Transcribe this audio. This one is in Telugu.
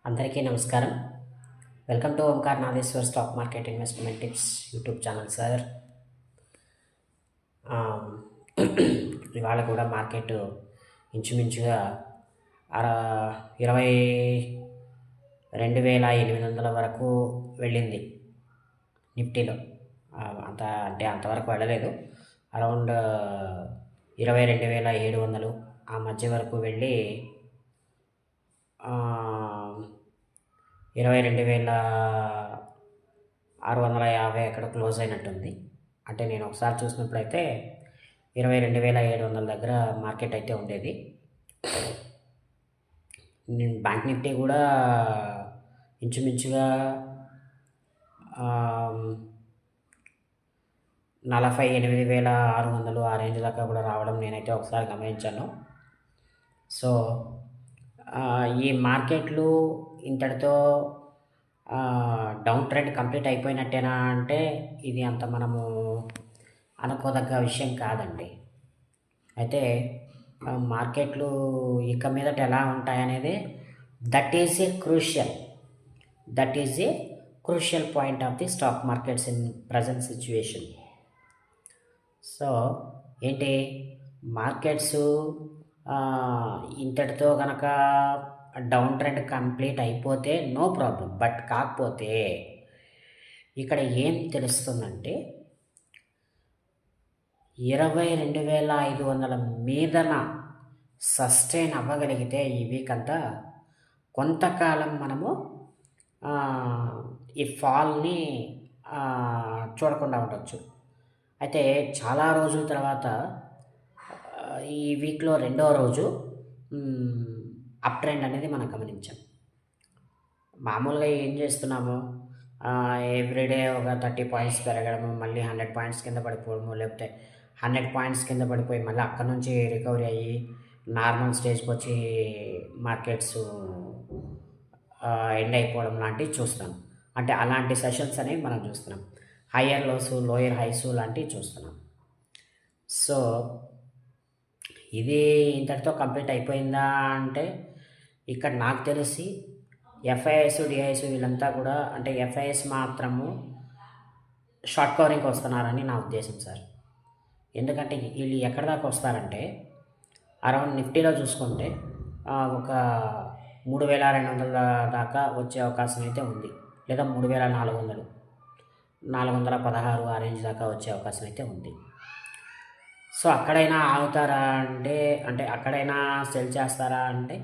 అందరికీ నమస్కారం. Welcome to Omkar Nageshwar stock market investment tips YouTube channel sir. ఇవాళ కూడా మార్కెట్ ఇంచుమించుగా 22,800 వరకు వెళ్ళింది నిఫ్టీలో. అంతవరకు వెళ్ళలేదు. అరౌండ్ 22,700 ఆ మధ్య వరకు వెళ్ళి 22,650 అక్కడ క్లోజ్ అయినట్టుంది. అంటే నేను ఒకసారి చూసినప్పుడైతే 22,700 దగ్గర మార్కెట్ అయితే ఉండేది. బ్యాంక్ నిఫ్టీ కూడా ఇంచుమించుగా 48,600 ఆ రేంజ్ దాకా కూడా రావడం నేనైతే ఒకసారి గమనించాను. సో ఈ మార్కెట్లు ఇంతటితో డౌన్ ట్రెండ్ కంప్లీట్ అయిపోయినట్టేనా అంటే ఇది అంత మనము అనుకోదగ్గ విషయం కాదండి. అయితే మార్కెట్లు ఇక మీదట ఎలా ఉంటాయనేది that is a crucial point of the stock markets in present situation. So ఏంటి మార్కెట్స్ ఇంతటితో కనుక డౌన్ ట్రెండ్ కంప్లీట్ అయిపోతే నో ప్రాబ్లం. బట్ కాకపోతే ఇక్కడ ఏం తెలుస్తుందంటే 22,500 మీదన సస్టైన్ అవ్వగలిగితే ఈ వీక్ అంతా కొంతకాలం మనము ఈ ఫాల్ని చూడకుండా ఉండొచ్చు. అయితే చాలా రోజుల తర్వాత ఈ వీక్లో రెండవ రోజు అప్ ట్రెండ్ అనేది మనం గమనించాం. మామూలుగా ఏం చేస్తున్నాము, ఎవ్రీడే ఒక 30 పాయింట్స్ పెరగడము, మళ్ళీ 100 పాయింట్స్ కింద పడిపోవడము, లేకపోతే 100 పాయింట్స్ కింద పడిపోయి మళ్ళీ అక్కడ నుంచి రికవరీ అయ్యి నార్మల్ స్టేజ్కి వచ్చి మార్కెట్స్ ఎండ్ అయిపోవడం లాంటివి చూస్తాం. అంటే అలాంటి సెషన్స్ అనేవి మనం చూస్తున్నాం. హయ్యర్ లోసు, లోయర్ హైసు లాంటివి చూస్తున్నాం. సో ఇది ఇంతటితో కంప్లీట్ అయిపోయిందా అంటే ఇక్కడ నాకు తెలిసి ఎఫ్ఐఎస్, డిఐఎస్ వీళ్ళంతా కూడా, అంటే ఎఫ్ఐఎస్ మాత్రము షార్ట్ కవరింగ్కి వస్తున్నారని నా ఉద్దేశం సార్. ఎందుకంటే వీళ్ళు ఎక్కడి దాకా వస్తారంటే అరౌండ్ నిఫ్టీలో చూసుకుంటే ఒక 3,200 దాకా వచ్చే అవకాశం అయితే ఉంది, లేదా 3,400, 416 ఆ రేంజ్ దాకా వచ్చే అవకాశం అయితే ఉంది. సో అక్కడైనా ఆగుతారా అంటే అక్కడైనా సెల్ చేస్తారా అంటే